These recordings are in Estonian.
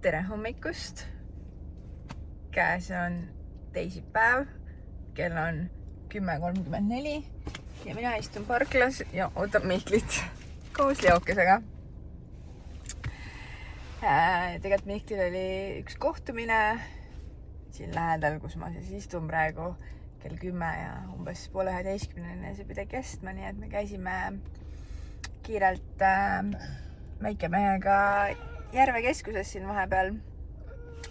Tere hommikust! Käes on teisipäev, kell on 10:34 ja mina istun parklas ja ootan Mihklit koos Leokesega. Tegelikult Mihklil oli üks kohtumine siin lähedal, kus ma siis istun praegu kell 10 ja umbes 10:30 see pidi kestma, nii et me käisime kiirelt väikemehega Järvekeskuses siin vahepeal.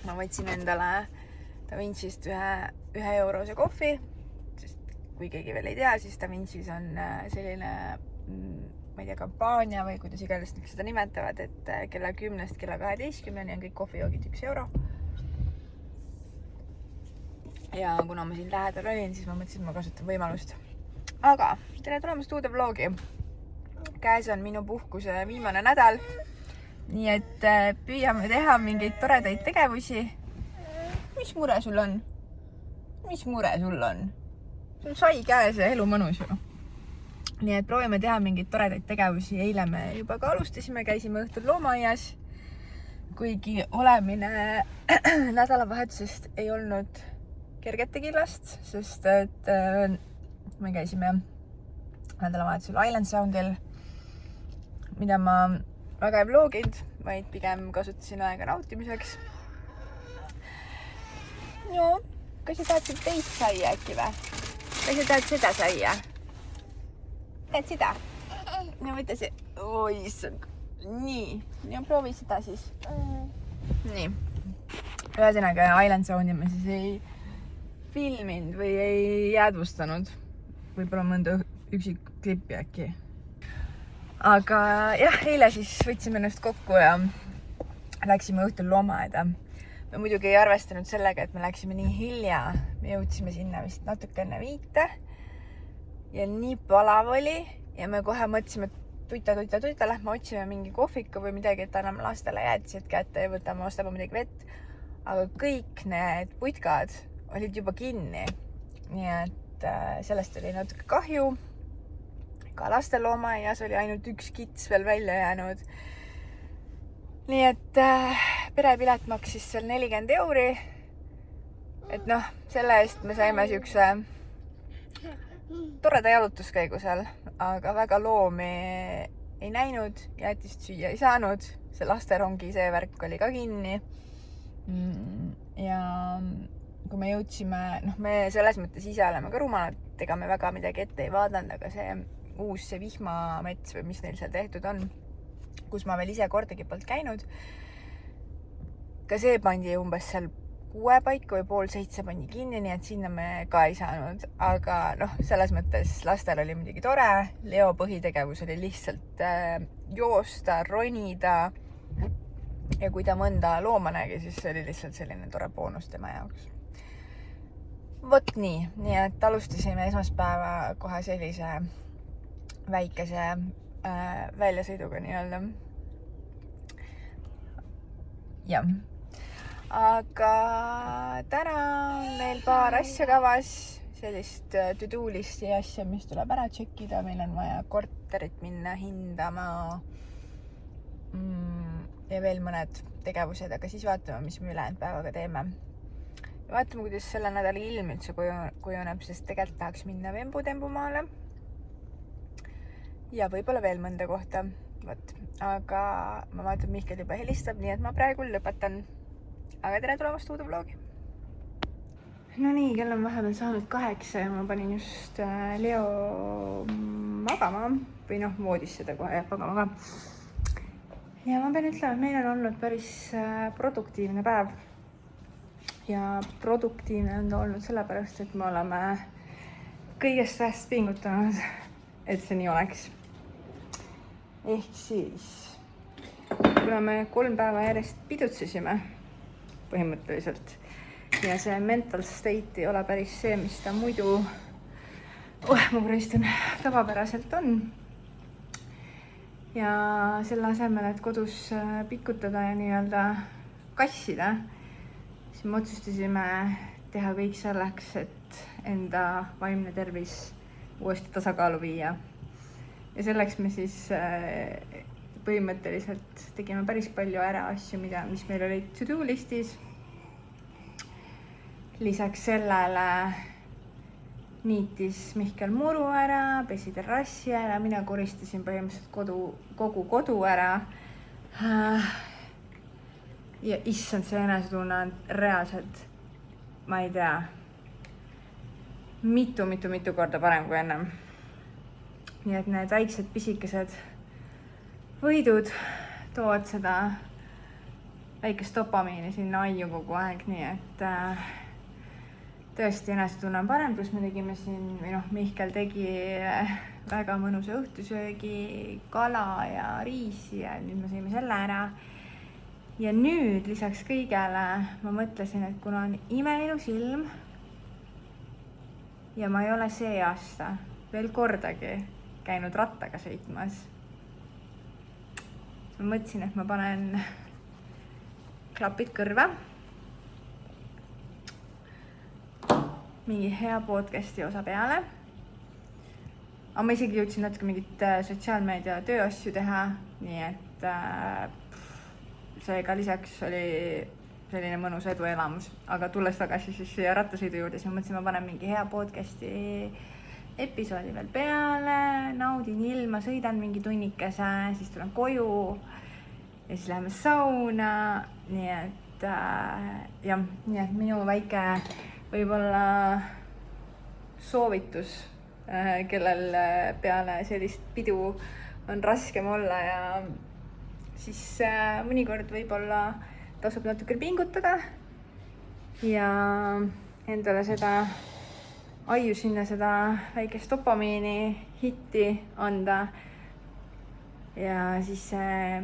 Ma võtsin endale Da Vinci'st ühe eurose kohvi, sest kui keegi veel ei tea, siis Da Vinci's on selline, ma ei tea, kampaania või kuidas iganes nad seda nimetavad, et kella 10-st kella 12-ni on kõik kohvijoogid 1 euro. Ja kuna ma siin lähedal olin, siis ma mõtlesin, et ma kasutan võimalust. Aga tere tulemast uude vlogi. Käes on minu puhkuse viimane nädal. Nii et püüame teha mingeid toredaid tegevusi. Mis mure sul on? Mis mure sul on? Sul sai käes ja elu mõnus ju. Nii et proovime teha mingeid toredaid tegevusi. Eile me juba ka alustasime, käisime õhtul loomaaias. Kuigi olemine nädalavahetusest ei olnud kergete killast, sest et me käisime nädalavahetusel Island Soundil, mida ma väga ei vloginud, vaid pigem kasutasin aega nautimiseks. No, kas sa tahad teist saia äkki või? Kas sa tahad seda saia? Tahad seda? No võta see. Oi, nii. Ja proovi seda siis. Nii. Ühesõnaga Island Sound'i me siis ei filminud või ei jäädvustanud. Võib-olla mõnda üksik klippi äkki. Aga jah, eile siis võtsime ennast kokku ja läksime õhtul loomaaeda. Me muidugi ei arvestanud sellega, et me läksime nii hilja. Me jõudsime sinna vist natuke enne 5 ja nii palav oli ja me kohe mõtlesime, et tuita, lähme otsime mingi kohviku või midagi, et anname lastele jäätised kätte ja ostame midagi vett. Aga kõik need putkad olid juba kinni. Nii et sellest oli natuke kahju. Ka laste loomaaias oli ainult üks kits veel välja jäänud. Nii et perepilet maksis seal 40 euri. Et noh, selle eest me saime siukse toreda jalutuskäigu seal, aga väga loomi ei näinud, jäätist süüa ei saanud. See lasterongi see värk oli ka kinni. Ja kui me jõudsime, me selles mõttes ise oleme ka rumalad, ega me väga midagi ette ei vaadanud, aga see vihmamets või mis neil seal tehtud on, kus ma veel ise kordagi polnud käinud. Ka see pandi umbes seal 6 paiku või 6:30 pandi kinni, nii et sinna me ka ei saanud. Aga selles mõttes lastel oli muidugi tore. Leo põhitegevus oli lihtsalt joosta, ronida. Ja kui ta mõnda looma nägi, siis see oli lihtsalt selline tore boonus tema jaoks. Vot nii. Nii et alustasime esmaspäeva kohe sellise väikese väljasõiduga nii-öelda. Ja. Aga täna on meil paar asja kavas, sellist to-do listi asja, mis tuleb ära tšekkida. Meil on vaja korterit minna hindama ja veel mõned tegevused, aga siis vaatame, mis me ülejäänud päevaga teeme. Ja vaatame, kuidas selle nädala ilm üldse kujuneb, sest tegelikult tahaks minna Vembu-Tembumaale. Ja võib-olla veel mõnda kohta. Võt. Aga ma vaatan, Mihkel juba helistab, nii et ma praegu lõpetan. Aga tere tulemast uude vlogi. No nii, kell on vahepeal saanud 8 ja ma panin just Leo magama. Või voodis seda kohe magama ka. Ja ma pean ütlema, et meil on olnud päris produktiivne päev. Ja produktiivne on olnud sellepärast, et me oleme kõigest sääst pingutanud, et see nii oleks. Ehk siis, kuna me 3 päeva järjest pidutsesime põhimõtteliselt ja see mental state ei ole päris see, mis ta muidu tavapäraselt on. Ja selle asemel, et kodus pikutada ja nii-öelda kassida, siis me otsustasime teha kõik selleks, et enda vaimne tervis uuesti tasakaalu viia. Ja selleks me siis põhimõtteliselt tegime päris palju ära asju, mis meil olid to-do listis. Lisaks sellele niitis Mihkel muru ära, pesi terrassi ära, mina koristasin põhimõtteliselt kogu kodu ära. Ja issand, see enesetunne on reaalselt, ma ei tea, mitu korda parem kui ennem. Nii et need väiksed pisikesed võidud toovad seda väikest dopamiini sinna aiu kogu aeg, nii et tõesti enesetunne on parem, pluss me tegime siin, Mihkel tegi väga mõnusa õhtusöögi, kala ja riisi ja nüüd me sõime selle ära. Ja nüüd lisaks kõigele ma mõtlesin, et kuna on imeilus ilm ja ma ei ole see aasta veel kordagi käinud rattaga sõitmas, ma mõtlesin, et ma panen klapid kõrva, mingi hea podcasti osa peale. Aga ma isegi jõudsin natuke mingit sotsiaalmeedia tööasju teha, nii et seega lisaks oli selline mõnus eduelamus, aga tulles tagasi siis siia rattasõidu juurde, siis ma mõtlesin, ma panen mingi hea podcasti episoodi veel peale, naudin ilma, sõidan mingi tunnikese, siis tulen koju ja siis läheme sauna, nii et minu väike võib-olla soovitus, kellel peale sellist pidu on raskem olla ja siis mõnikord võib-olla tasub natuke pingutada ja endale seda aiu sinna seda väikest dopamiini hitti anda ja siis see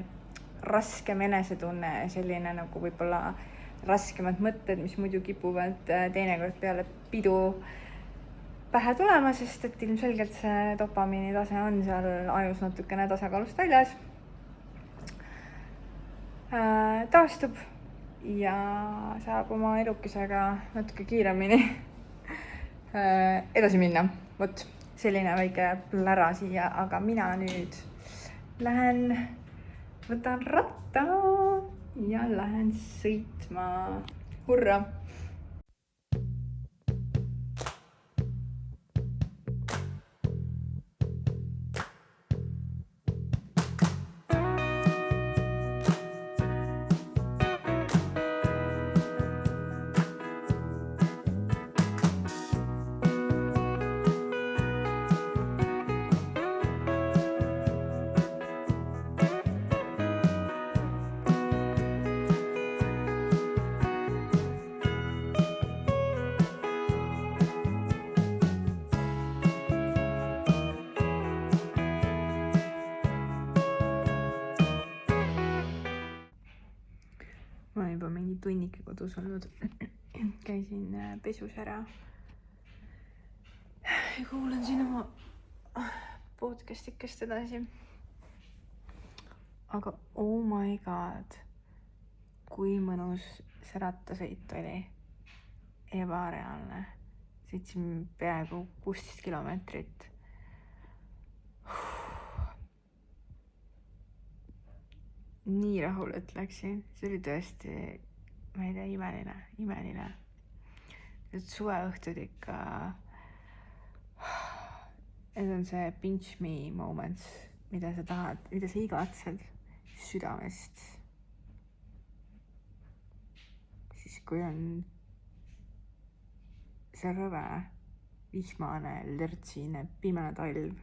raskem enesetunne, selline nagu võib-olla raskemad mõtted, mis muidu kipuvad teinekord peale pidu pähe tulema, sest et ilmselgelt see dopamiini tase on seal ajus natukene tasakaalust väljas. Taastub ja saab oma elukesega natuke kiiremini edasi minna. Vot selline väike plära siia, aga mina nüüd võtan ratta ja lähen sõitma. Hurra! Ma juba mingi tunnike kodus olnud. Käisin pesus ära ja kuulan siin oma podcastikest edasi. Aga oh my god, kui mõnus see rattasõit oli. Ebareaalne. Sõitsin peaaegu 16 kilomeetrit. Nii rahul, et läksin. See oli tõesti, ma ei tea, imeline. Need suveõhtud ikka, need on see pinch me moments, mida sa tahad, mida sa igatsed südamest. Siis kui on see rõve, vihmane, lörtsine, pime talv.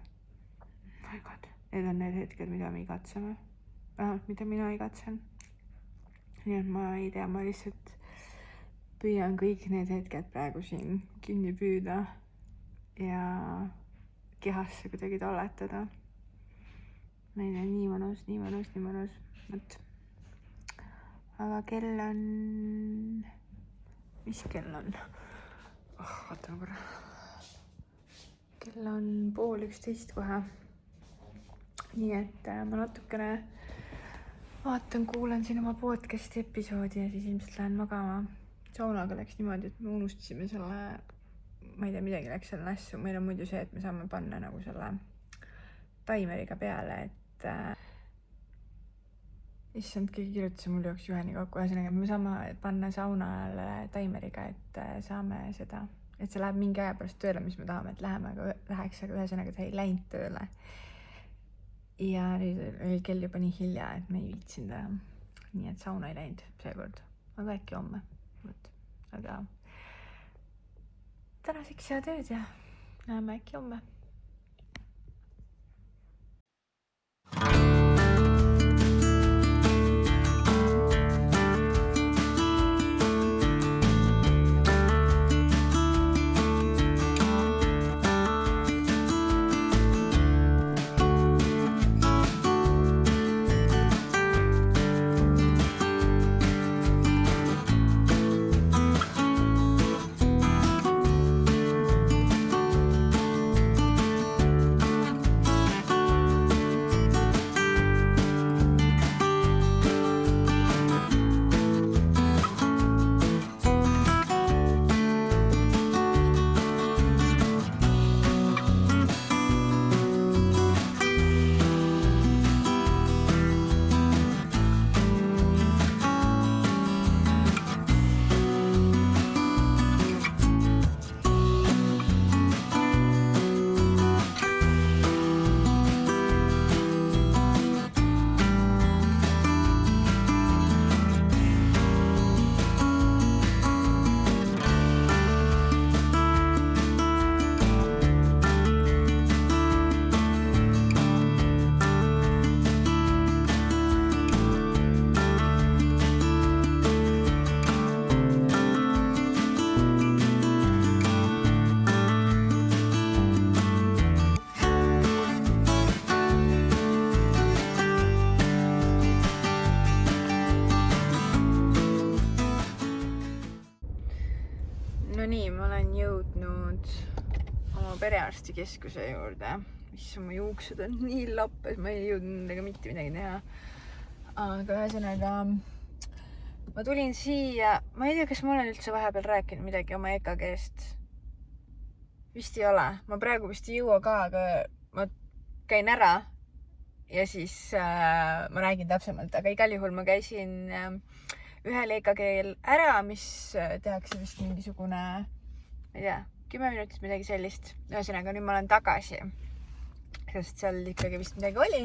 My god, need on need hetked, mida me igatseme. Vähemalt mida mina igatsen. Nii et ma ei tea, ma lihtsalt püüan kõik need hetked praegu siin kinni püüda ja kehasse kuidagi talletada. Ma ei tea, nii mõnus. Võt. Aga kell on... Mis kell on? Vaatame korra. Kell on 12:30 kohe. Nii et ma natukene vaatan, kuulan siin oma podcasti episoodi ja siis ilmselt lähen magama. Saunaga läks niimoodi, et me unustasime selle, ma ei tea, midagi läks seal nässu. Meil on muidu see, et me saame panna nagu selle taimeriga peale, et issand, keegi kirjutas mul jaoks juheni kokku, ühesõnaga me saame panna saunale taimeriga, et saame seda, et see läheb mingi aja pärast tööle, mis me tahame, et läheks, aga ühesõnaga ta ei läinud tööle. Ja nüüd oli kell juba nii hilja, et me ei viitsinud enam. Nii et sauna ei läinud seekord, aga äkki homme. Aga tänaseks hea tööd ja näeme äkki homme. No nii, ma olen jõudnud oma perearstikeskuse juurde. Issand, mu juuksed on nii lappes, ma ei jõudnud nendega mitte midagi teha. Aga ühesõnaga, ma tulin siia, ma ei tea, kas ma olen üldse vahepeal rääkinud midagi oma EKG-st. Vist ei ole, ma praegu vist ei jõua ka, aga ma käin ära ja siis ma räägin täpsemalt, aga igal juhul ma käisin ühel EKG-l ära, mis tehakse vist mingisugune, ma ei tea, 10 minutit midagi sellist. Ühesõnaga, nüüd ma olen tagasi, sest seal ikkagi vist midagi oli,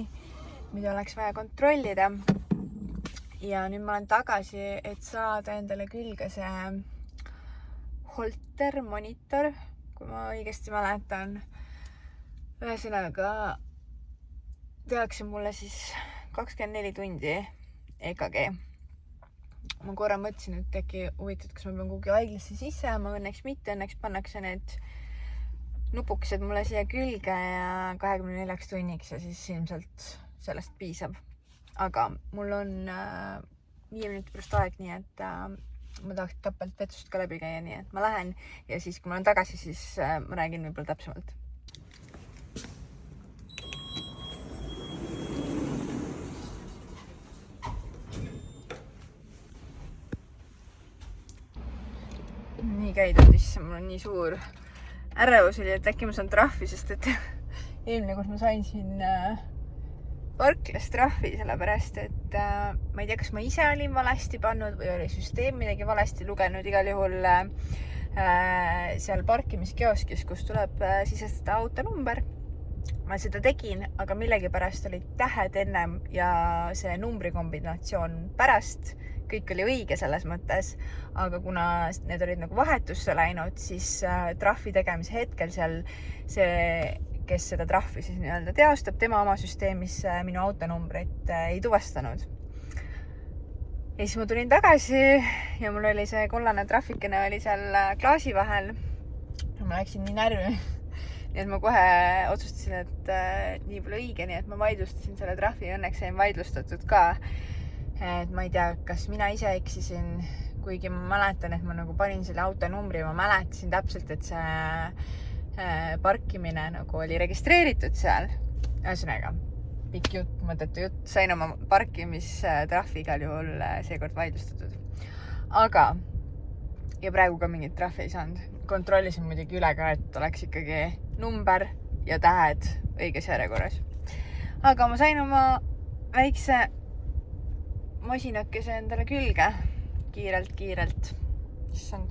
mida oleks vaja kontrollida. Ja nüüd ma olen tagasi, et saada endale külge see Holter monitor, kui ma õigesti mäletan. Ühesõnaga, tehakse mulle siis 24 tundi EKG. Ma korra mõtlesin, et äkki huvitatud, kas ma pean kuhugi haiglasse sisse, ma õnneks mitte, õnneks pannakse need nupukesed mulle siia külge ja 24 tunniks ja siis ilmselt sellest piisab. Aga mul on 5 minuti pärast aeg, nii et ma tahaks tapelt vetsust ka läbi käia, nii et ma lähen ja siis, kui ma olen tagasi, siis ma räägin võib-olla täpsemalt. Nii käidud, issand, mul on nii suur ärevus oli, et äkki ma saan trahvi, sest et eelmine, kus ma sain siin parklas trahvi, sellepärast, et ma ei tea, kas ma ise olin valesti pannud või oli süsteem midagi valesti lugenud. Igal juhul seal parkimiskioskis, kus tuleb sisestada autonumber, ma seda tegin, aga millegipärast olid tähed ennem ja see numbrikombinatsioon pärast. Kõik oli õige selles mõttes, aga kuna need olid nagu vahetusse läinud, siis trahvi tegemise hetkel seal see, kes seda trahvi siis nii-öelda teostab, tema oma süsteemis minu autonumbrit ei tuvastanud. Ja siis ma tulin tagasi ja mul oli see kollane trahvikene oli seal klaasi vahel. Ma läksin nii närvi. Nii et ma kohe otsustasin, et nii pole õige, nii et ma vaidlustasin selle trahvi ja õnneks sain vaidlustatud ka. Et ma ei tea, kas mina ise eksisin, kuigi ma mäletan, et ma nagu panin selle autonumbri ja ma mäletasin täpselt, et see parkimine nagu oli registreeritud seal. Ühesõnaga, pikk jutt, mõttetu jutt, sain oma parkimistrahvi igal juhul seekord vaidlustatud. Aga, ja praegu ka mingit trahvi ei saanud. Kontrollisin muidugi üle ka, et oleks ikkagi number ja tähed õiges järjekorras. Aga ma sain oma väikse masinakese endale külge kiirelt. Issand,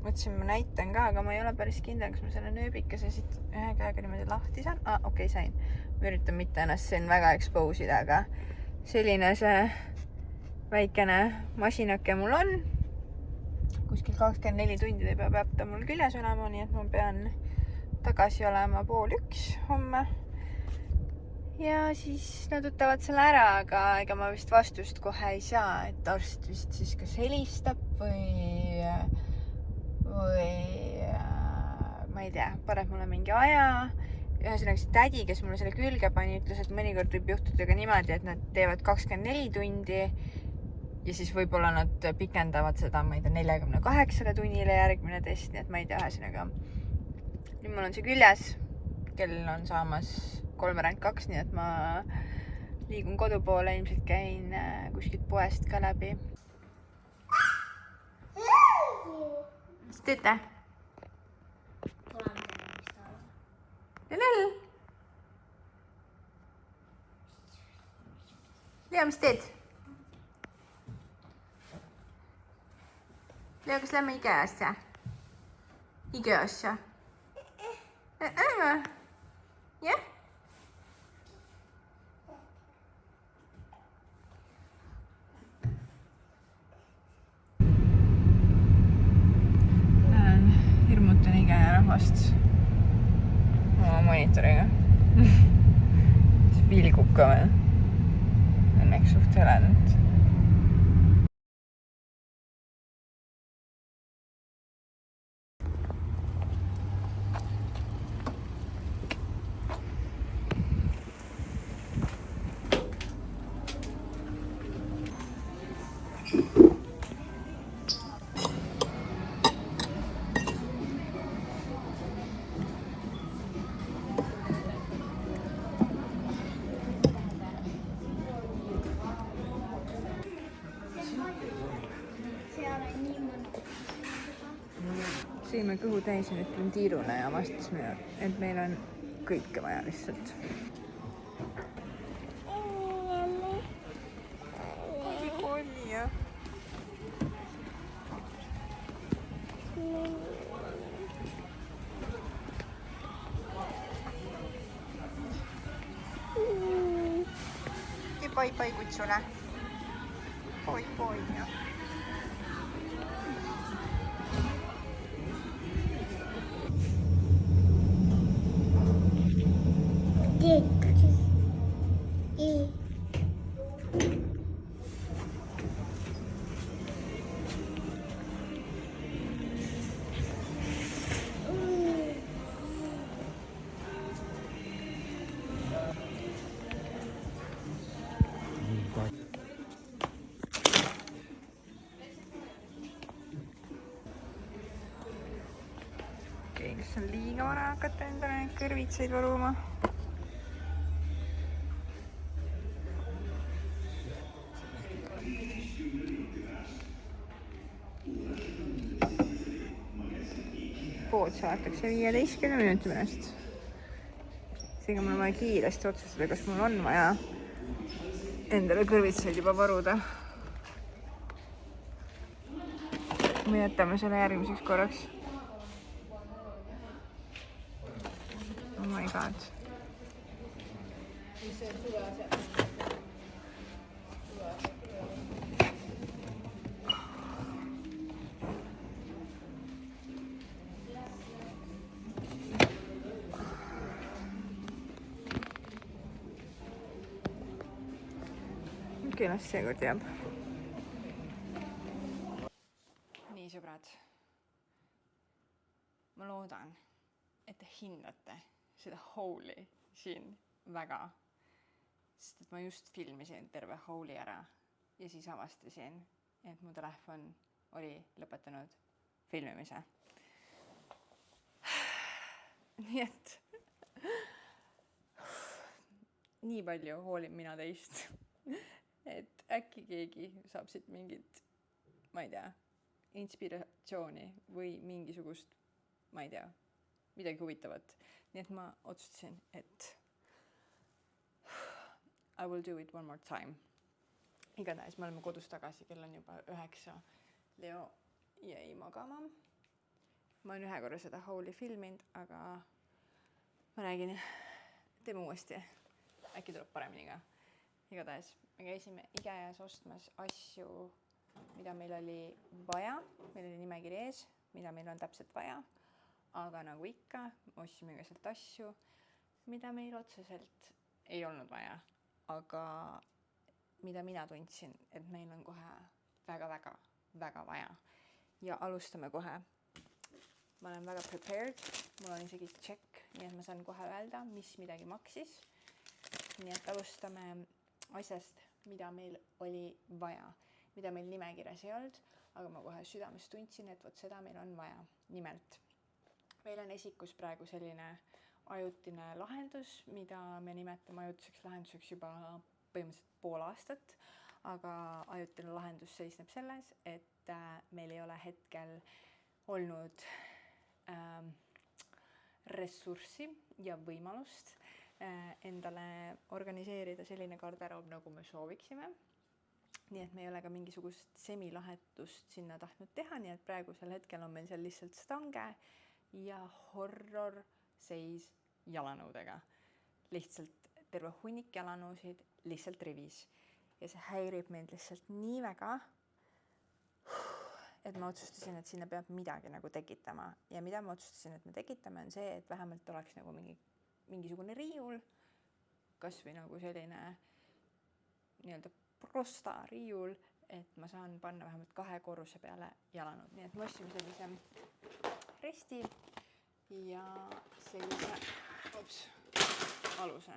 mõtlesin, ma näitan ka, aga ma ei ole päris kindel, kas ma selle nööbikese siit ühe käega niimoodi lahti saan. Okei, sain. Ma üritan mitte ennast siin väga expose ida, aga selline see väikene masinake mul on. Kuskil 24 tundi peab ta mul küljes olema, nii et ma pean tagasi olema 12:30 homme. Ja siis nad võtavad selle ära, aga ega ma vist vastust kohe ei saa, et arst vist siis kas helistab või ma ei tea, paneb mulle mingi aja. Ühesõnaga see tädi, kes mulle selle külge pani, ütles, et mõnikord võib juhtuda ka niimoodi, et nad teevad 24 tundi ja siis võib-olla nad pikendavad seda, ma ei tea, 48 tunnile järgmine test, nii et ma ei tea, ühesõnaga. Nüüd mul on see küljes, kell on saamas 3:02, nii et ma liigun kodu poole, ilmselt käin kuskilt poest ka läbi. Mis teete? Lell! Leo, mis teed? Leo, kas lähme IKEA-sse? IKEA-sse? Jah? Lähen hirmutan IKEA rahvast oma monitoriga. See vilgub ka veel. Õnneks suht heledalt. Sõime kõhu täis ja nüüd tulin tiirule ja vastasime, et meil on kõike vaja lihtsalt. Kolli jah. Ja pai kutsule. Poi jah. Kas on liiga vara hakata endale neid kõrvitseid varuma? Pood saadetakse 15 minuti pärast. Seega mul on vaja kiiresti otsustada, kas mul on vaja endale kõrvitseid juba varuda. Me jätame selle järgmiseks korraks. Oh my god. Okei, las seekord jääb. Nii, sõbrad. Ma loodan, et te hindate seda hauli siin väga, sest et ma just filmisin terve hauli ära ja siis avastasin, et mu telefon oli lõpetanud filmimise. Nii et nii palju hoolin mina teist, et äkki keegi saab siit mingit, ma ei tea, inspiratsiooni või mingisugust, ma ei tea, midagi huvitavat. Nii et ma otsustasin, et I will do it one more time. igatahes me oleme kodus tagasi, kell on juba 9. Leo jäi magama. Ma olen ühe korra seda hauli filminud, aga ma räägin, teeme uuesti. Äkki tuleb paremini ka. Igatahes me käisime IKEAs ostmas asju, mida meil oli vaja. Meil oli nimekiri ees, mida meil on täpselt vaja. Aga nagu ikka, ostsime ka sealt asju, mida meil otseselt ei olnud vaja. Aga mida mina tundsin, et meil on kohe väga vaja. Ja alustame kohe. Ma olen väga prepared. Mul on isegi check, nii et ma saan kohe öelda, mis midagi maksis. Nii et alustame asjast, mida meil oli vaja, mida meil nimekirjas ei olnud, aga ma kohe südames tundsin, et vot seda meil on vaja. Nimelt, meil on esikus praegu selline ajutine lahendus, mida me nimetame ajutiseks lahenduseks juba põhimõtteliselt pool aastat, aga ajutine lahendus seisneb selles, et meil ei ole hetkel olnud ressurssi ja võimalust endale organiseerida selline garderoob, nagu me sooviksime. Nii et me ei ole ka mingisugust semilahetust sinna tahtnud teha, nii et praegusel hetkel on meil seal lihtsalt stange ja horror seis jalanõudega. Lihtsalt terve hunnik jalanõusid lihtsalt rivis. Ja see häirib meid lihtsalt nii väga, et ma otsustasin, et sinna peab midagi nagu tekitama. Ja mida ma otsustasin, et me tekitame, on see, et vähemalt oleks nagu mingisugune riiul, kas või nagu selline nii-öelda prosta riiul, et ma saan panna vähemalt 2 korruse peale jalanud. Nii et me ostsime sellise resti ja sellise aluse.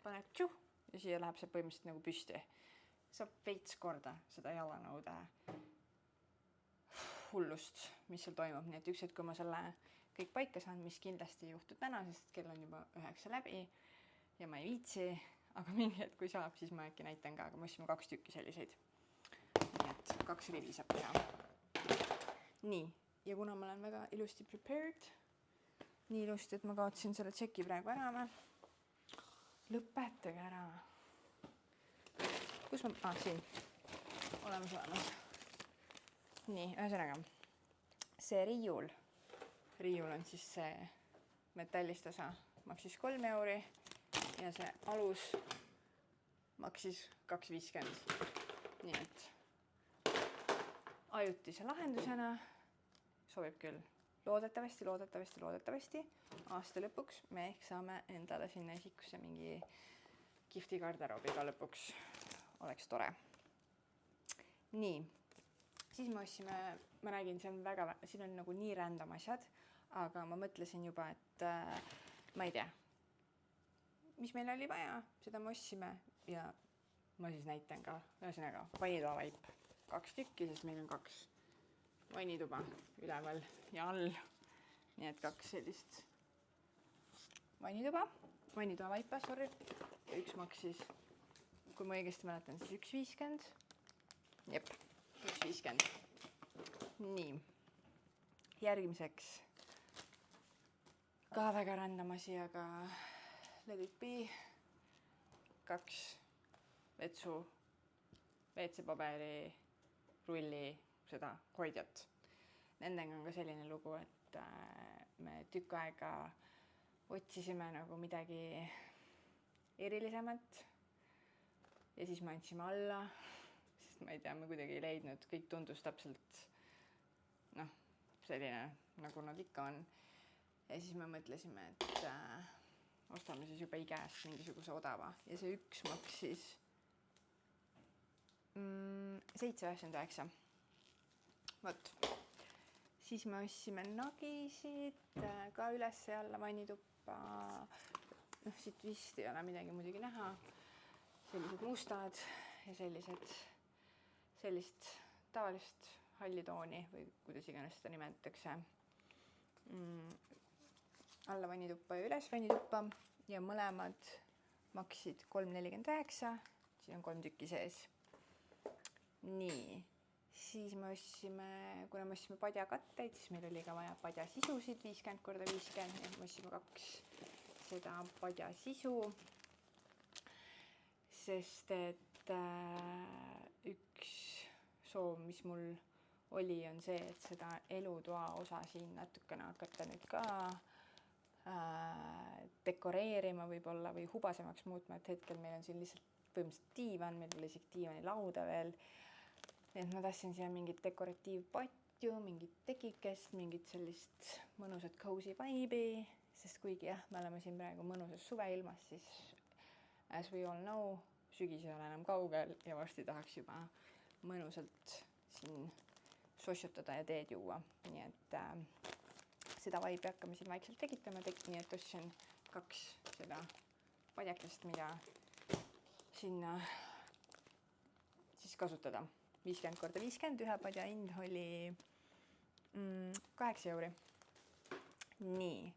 Paned tšuh ja siia läheb see põhimõtteliselt nagu püsti. Saab veits korda seda jalanõude hullust, mis seal toimub. Nii et üks hetk, kui ma selle kõik paika saan, mis kindlasti ei juhtu täna, sest kell on juba 9 läbi ja ma ei viitsi, aga mingi hetk, kui saab, siis ma äkki näitan ka, aga ma ostsime 2 tükki selliseid. Nii et 2 rivi saab teha. Nii, ja kuna ma olen väga ilusti prepared, nii ilusti, et ma kaotasin selle tšeki praegu ära. Lõpetage ära. Kus ma? Siin. Olemas. Nii, ühesõnaga, see riiul on siis see metallist osa, maksis 3 euri ja see alus maksis 2,50. Nii et ajutise lahendusena sobib küll. Loodetavasti aasta lõpuks me ehk saame endale sinna esikusse mingi kihvti garderoobiga lõpuks. Oleks tore. Nii. Siis me ostsime, ma räägin, siin on nagu nii random asjad, aga ma mõtlesin juba, et ma ei tea, mis meil oli vaja, seda me ostsime ja ma siis näitan ka, ühesõnaga, vannitoavaip 2 tükki, sest meil on 2 vannituba üleval ja all, nii et 2 sellist vannitoavaipa, sorry, ja üks maksis, kui ma õigesti mäletan, siis 1,50. Jep. 1,50. Nii. Järgmiseks ka väga random asi, aga let it be. 2 vetsu, WC-paberi, rulli, seda hoidjat. Nendega on ka selline lugu, et me tükk aega otsisime nagu midagi erilisemat ja siis me andsime alla. Ma ei tea, me kuidagi ei leidnud, kõik tundus täpselt selline, nagu nad ikka on. Ja siis me mõtlesime, et ostame siis juba IKEAst mingisuguse odava. Ja see üks maksis 7,99. Võt. Siis me ostsime nagisid ka üles ja alla vannituppa. Siit vist ei ole midagi muidugi näha. Sellised mustad ja sellist tavalist hallitooni või kuidas iganes seda nimetatakse. Alla vannituppa ja üles vannituppa ja mõlemad maksid 3,49. Siin on 3 tükki sees. Nii, siis me ostsime, kuna me ostsime padjakatteid, siis meil oli ka vaja padjasisusid 50x50, ja me ostsime 2 seda padjasisu. Sest et et üks soov, mis mul oli, on see, et seda elutoa osa siin natukene hakata nüüd ka dekoreerima võib-olla või hubasemaks muutma, et hetkel meil on siin lihtsalt põhimõtteliselt diivan, meil pole isegi diivani lauda veel. Et ma tahtsin siia mingit dekoratiivpatju, mingit tekikest, mingit sellist mõnusat cozy vibe'i, sest kuigi jah, me oleme siin praegu mõnusas suveilmas, siis as we all know, sügis ei ole enam kaugel ja varsti tahaks juba mõnusalt siin sošutada ja teed juua. Nii et seda vibe'i hakkame siin vaikselt tekitama, nii et ostsin 2 seda padjakest, mida sinna siis kasutada. 50x50, ühe padja hind oli 8 euri. Nii.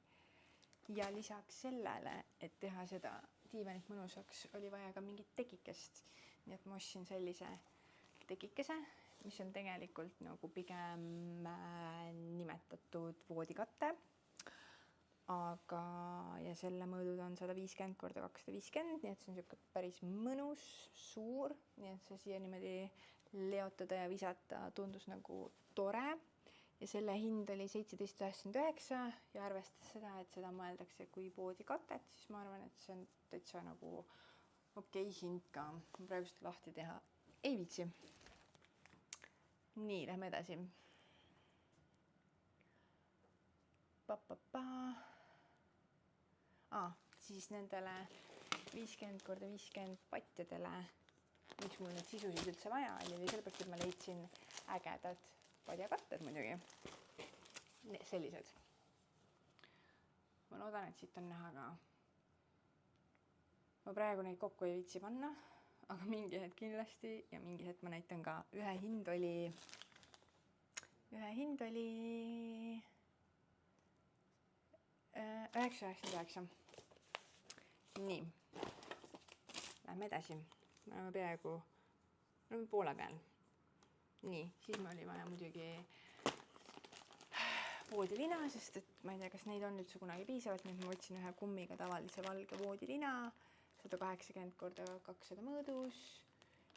Ja lisaks sellele, et teha seda diivanit mõnusaks, oli vaja ka mingit tekikest. Nii et ma ostsin sellise tekikese, mis on tegelikult nagu pigem nimetatud voodikatte. Aga ja selle mõõdud on 150x250, nii et see on siuke päris mõnus, suur, nii et see siia niimoodi leotada ja visata tundus nagu tore. Ja selle hind oli 17,99 ja arvestades seda, et seda mõeldakse kui voodikatet, siis ma arvan, et see on täitsa nagu okei hind ka. Ma praegu seda lahti teha ei viitsi. Nii, lähme edasi. Siis nendele 50x50 patjadele, miks mul need sisusid üldse vaja oli sellepärast, et ma leidsin ägedad padjakatted muidugi. Sellised. Ma loodan, et siit on näha ka. Ma praegu neid kokku ei viitsi panna, aga mingi hetk kindlasti ja mingi hetk ma näitan ka. Ühe hind oli 9,99. Nii. Lähme edasi. Me oleme peaaegu poole peal. Nii, siis me oli vaja muidugi voodilina, sest et ma ei tea, kas neid on üldse kunagi piisavalt, nüüd ma võtsin ühe kummiga tavalise valge voodilina, 180x200 mõõdus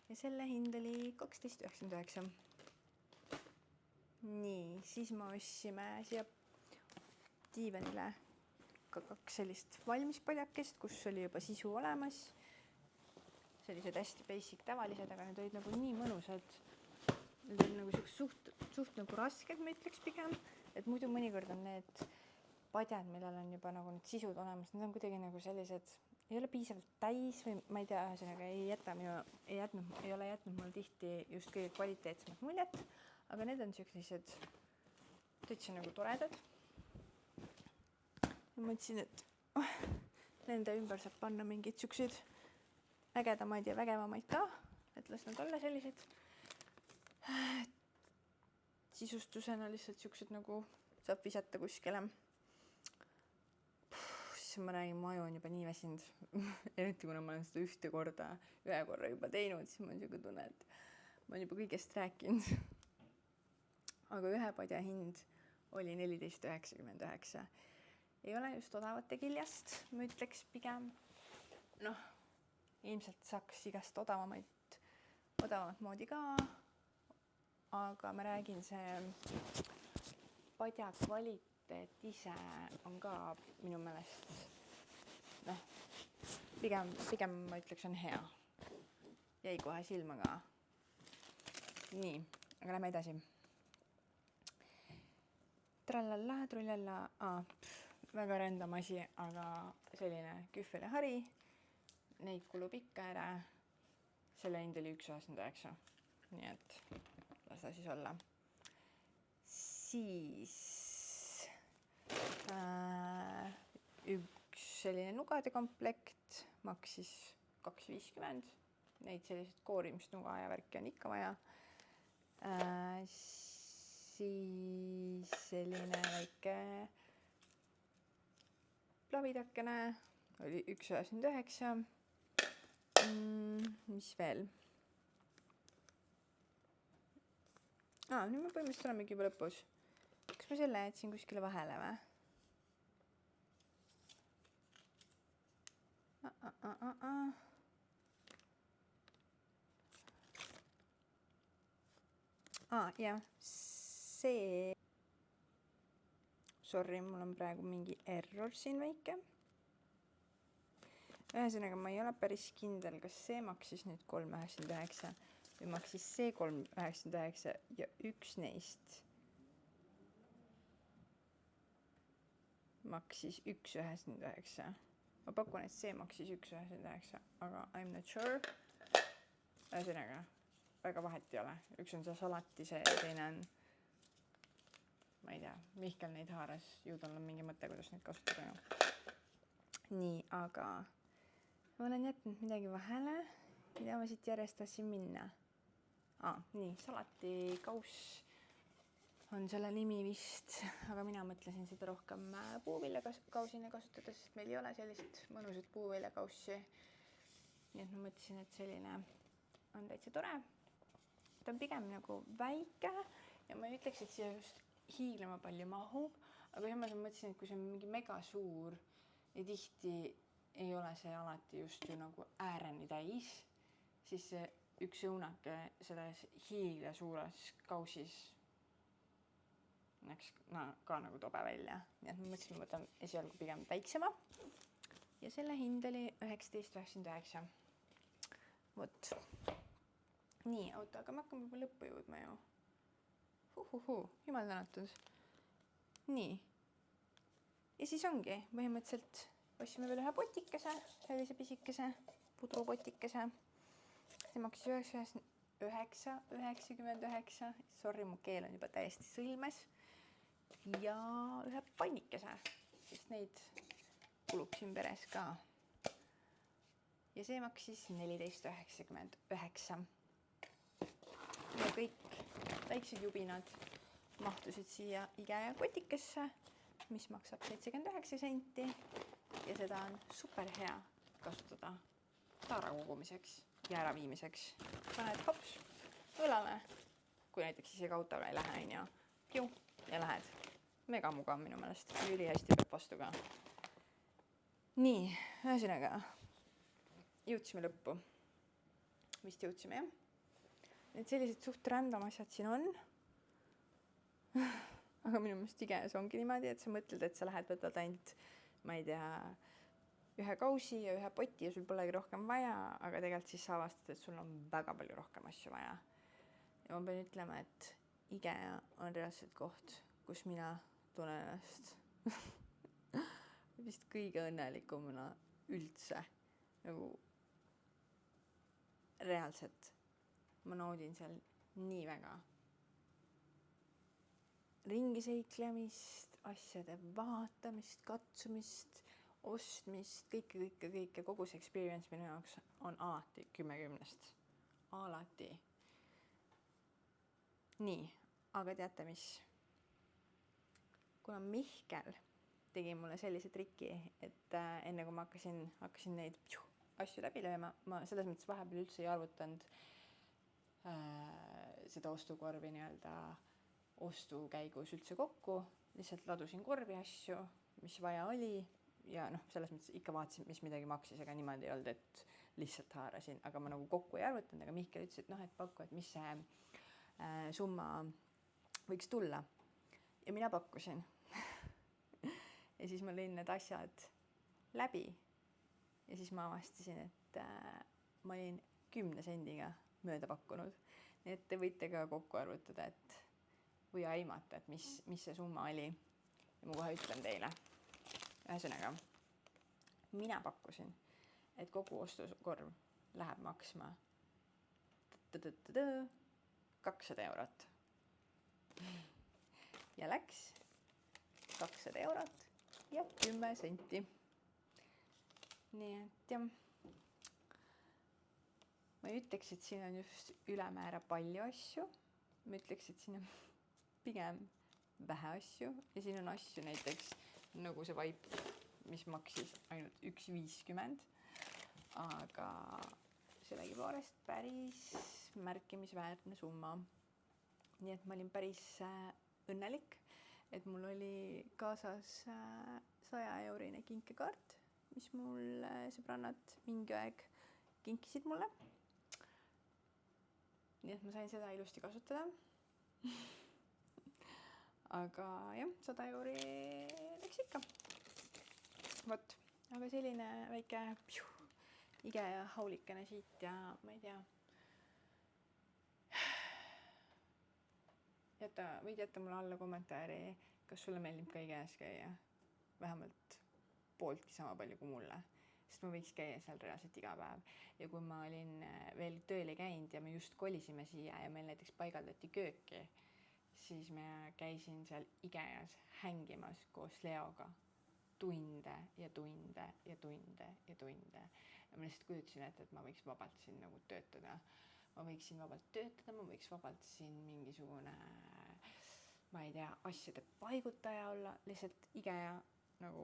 ja selle hind oli 12,99. Nii, siis me ostsime siia diivanile ka 2 sellist valmis padjakest, kus oli juba sisu olemas. Sellised hästi basic tavalised, aga need olid nagu nii mõnusad. Need olid nagu suht nagu rasked, ma ütleks pigem. Et muidu mõnikord on need padjad, millel on juba nagu need sisud olemas, need on kuidagi nagu sellised, ei ole piisavalt täis või ma ei tea, ühesõnaga ei ole jätnud mul tihti just kõige kvaliteetsemat muljet, aga need on sellised täitsa nagu toredad. Ma mõtlesin, et nende ümber saab panna mingid siuksed ägedamaid ja vägevamaid ka, et las nad olla sellised sisustusena lihtsalt siuksed nagu saab visata kuskile. Siis ma räägin, mu aju on juba nii väsinud. Eriti kuna ma olen seda ühe korra juba teinud, siis ma on siuke tunne, et ma olen juba kõigest rääkinud. Aga ühe padja hind oli 14,99. Ei ole just odavate kiljast, ma ütleks pigem. Ilmselt saaks igast odavamat moodi ka. Aga ma räägin, see padja kvaliteet ise on ka minu meelest, pigem ma ütleks, on hea. Jäi kohe silma ka. Nii, aga lähme edasi. Trallalla, trullalla, väga random asi, aga selline kühvelihari. Neid kulub ikka ära. Selle hind oli 1,99. Nii et las ta siis olla. Siis üks selline nugade komplekt maksis 2,50. Neid sellised koorimisnuga ja värki on ikka vaja. Siis selline väike plavidakene oli 1,99. Mis veel? Nüüd me põhimõtteliselt olemegi juba lõpus. Kas ma selle jätsin kuskile vahele või? Ja see... Sorry, mul on praegu mingi error siin väike. Ühesõnaga, ma ei ole päris kindel, kas see maksis nüüd 3,99 või maksis see 3,99 ja üks neist maksis 1,99. Ma pakun, et see maksis 1,99, aga I'm not sure. Ühesõnaga, väga vahet ei ole. Üks on see salatise ja teine on, ma ei tea, Mihkel neid haaras. Ju tal on mingi mõte, kuidas neid kasutada. Nii, aga ma olen jätnud midagi vahele, mida ma siit järjest tahtsin minna. Nii, salatikauss on selle nimi vist, aga mina mõtlesin seda rohkem puuviljakausina kasutada, sest meil ei ole sellist mõnusat puuviljakaussi. Nii et ma mõtlesin, et selline on täitsa tore. Ta on pigem nagu väike ja ma ei ütleks, et siia just hiilama palju mahub, aga samas ma mõtlesin, et kui see on mingi mega suur ja tihti ei ole see alati just ju nagu ääreni täis, siis see üks õunake selles hiilja suures kausis näeks ka nagu tobe välja. Nii et ma mõtlesin, ma võtan esialgu pigem väiksema. Ja selle hind oli 19,99. Vot. Nii, aga me hakkame juba lõppu jõudma ju. Jumal tänatud. Nii. Ja siis ongi, põhimõtteliselt ostsime veel ühe potikese, sellise pisikese pudrupotikese. See maksis 9,99. Sorry, mu keel on juba täiesti sõlmes. Ja ühe pannikese, sest neid kulub siin peres ka. Ja see maksis 14,99. Ja kõik väiksed jubinad mahtusid siia IKEA kotikesse, mis maksab 79 senti. Ja seda on super hea kasutada taara kogumiseks ja äraviimiseks. Paned hops õlale, kui näiteks isegi autole ei lähe, ja lähed. Mega mugav minu meelest. Üli hästi peab vastu ka. Nii, ühesõnaga jõudsime lõppu. Vist jõudsime, jah? Need sellised suht random asjad siin on. Aga minu meelest IKEAs ongi niimoodi, et sa mõtled, et sa lähed võtad ainult, ma ei tea, ühe kausi ja ühe poti ja sul polegi rohkem vaja, aga tegelikult siis sa avastad, et sul on väga palju rohkem asju vaja. Ja ma pean ütlema, et IKEA on reaalselt koht, kus mina tunnen ennast vist kõige õnnelikumana üldse. Nagu reaalselt ma naudin seal nii väga. Ringiseiklemist, asjade vaatamist, katsumist, ostmist, kõike, kogu see experience minu jaoks on alati 10/10. Alati. Nii, aga teate mis? Kuna Mihkel tegi mulle sellise triki, et enne kui ma hakkasin neid asju läbi lööma, ma selles mõttes vahepeal üldse ei arvutanud seda ostukorvi nii-öelda ostukäigus üldse kokku. Lihtsalt ladusin korvi asju, mis vaja oli ja selles mõttes ikka vaatasin, mis midagi maksis, aga niimoodi ei olnud, et lihtsalt haarasin, aga ma nagu kokku ei arvutanud, aga Mihkel ütles, et pakku, et mis see summa võiks tulla. Ja mina pakkusin. Ja siis ma lõin need asjad läbi ja siis ma avastasin, et ma olin 10 sendiga mööda pakkunud. Nii et te võite ka kokku arvutada, et või aimata, et mis see summa oli. Ja ma kohe ütlen teile. Ühesõnaga, mina pakkusin, et kogu ostukorv läheb maksma 200 eurot. Ja läks 200 eurot ja 10 senti. Nii et jah, ma ei ütleks, et siin on just ülemäära palju asju. Ma ütleks, et siin on pigem vähe asju ja siin on asju näiteks nagu see vaip, mis maksis ainult 1,50, aga sellegipoolest päris märkimisväärne summa. Nii et ma olin päris õnnelik, et mul oli kaasas 100-eurine kinkekaart, mis mul sõbrannad mingi aeg kinkisid mulle. Nii et ma sain seda ilusti kasutada. aga jah, 100 euri läks ikka. Vot, aga selline väike ige ja haulikene siit ja ma ei tea. Võid jätta mulle alla kommentaari, kas sulle meeldib ka IKEA-s käia. Vähemalt pooltki sama palju kui mulle. Sest ma võiks käia seal reaalselt iga päev. Ja kui ma olin veel tööl käinud ja me just kolisime siia ja meil näiteks paigaldati kööki, siis me käisin seal IKEA-s hängimas koos Leoga tunde ja tunde ja tunde ja tunde. Ja ma lihtsalt kujutasin ette, et ma võiks vabalt siin nagu töötada. Ma võiksin vabalt töötada, ma võiks vabalt siin mingisugune, ma ei tea, asjade paigutaja olla. Lihtsalt IKEA nagu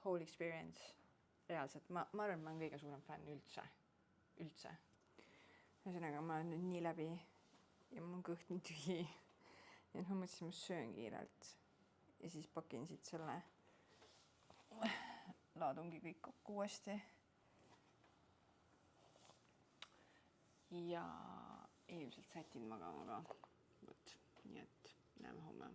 whole experience. Reaalselt, ma arvan, et ma olen kõige suurem fänn üldse. Ühesõnaga, ma olen nüüd nii läbi ja mul on kõht nii tühi. Ja ma mõtlesin, ma söön kiirelt ja siis pakin siit selle, laadungi kõik kokku uuesti. Ja ilmselt sätin magama ka. Võt, nii et näeme homme.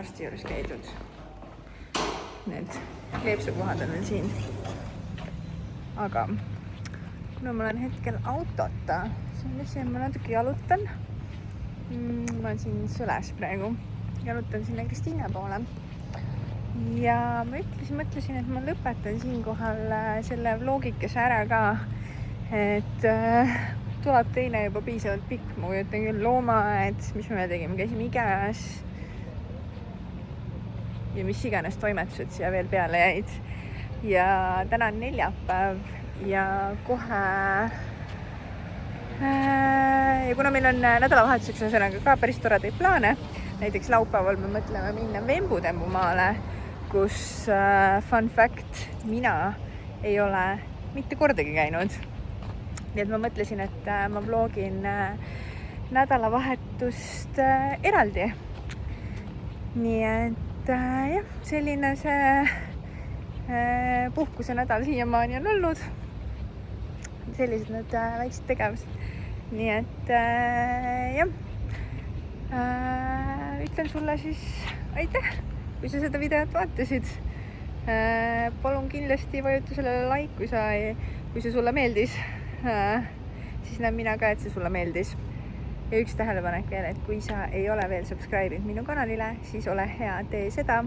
Arsti juures käidud. Need kleepsukohad on siin. Aga kuna ma olen hetkel autota, siis ma natuke jalutan. Ma olen siin Sõles praegu. Jalutan sinna Kristiine poole. Ja ma mõtlesin, et ma lõpetan siinkohal selle vlogikese ära ka. Et tuleb teine juba piisavalt pikk. Ma kujutan küll loomaaed, mis me tegime, käisime IKEA-s. Ja mis iganes toimetused siia veel peale jäid. Ja täna on neljapäev ja kohe... Ja kuna meil on nädalavahetuseks ühesõnaga ka päris toredaid plaane, näiteks laupäeval me mõtleme minna Vembutembumaale, kus fun fact, mina ei ole mitte kordagi käinud. Nii et ma mõtlesin, et ma vlogin nädalavahetust eraldi. Nii et jah, selline see puhkuse nädal siiamaani on olnud. Sellised need väiksed tegevused. Nii et jah, ütlen sulle siis aitäh, kui sa seda videot vaatasid. Palun kindlasti vajuta sellele like, kui see sulle meeldis. Siis näen mina ka, et see sulle meeldis. Ja üks tähelepanek veel, et kui sa ei ole veel subscribe'inud minu kanalile, siis ole hea, tee seda,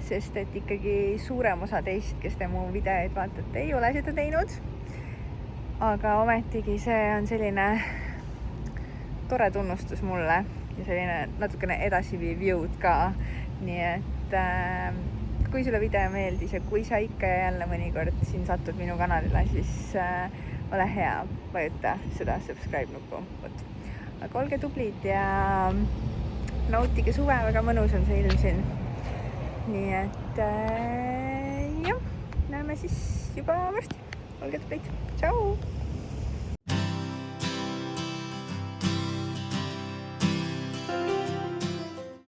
sest et ikkagi suurem osa teist, kes te mu videoid vaatate, ei ole seda teinud. Aga ometigi see on selline tore tunnustus mulle ja selline natukene edasiviiv jõud ka. Nii et kui sulle video meeldis ja kui sa ikka jälle mõnikord siin satud minu kanalile, siis ole hea, vajuta seda subscribe nuppu. Aga olge tublid ja nautige suve, väga mõnus on see ilm siin. Nii et jah, näeme siis juba varsti. Olge tublid. Tšau!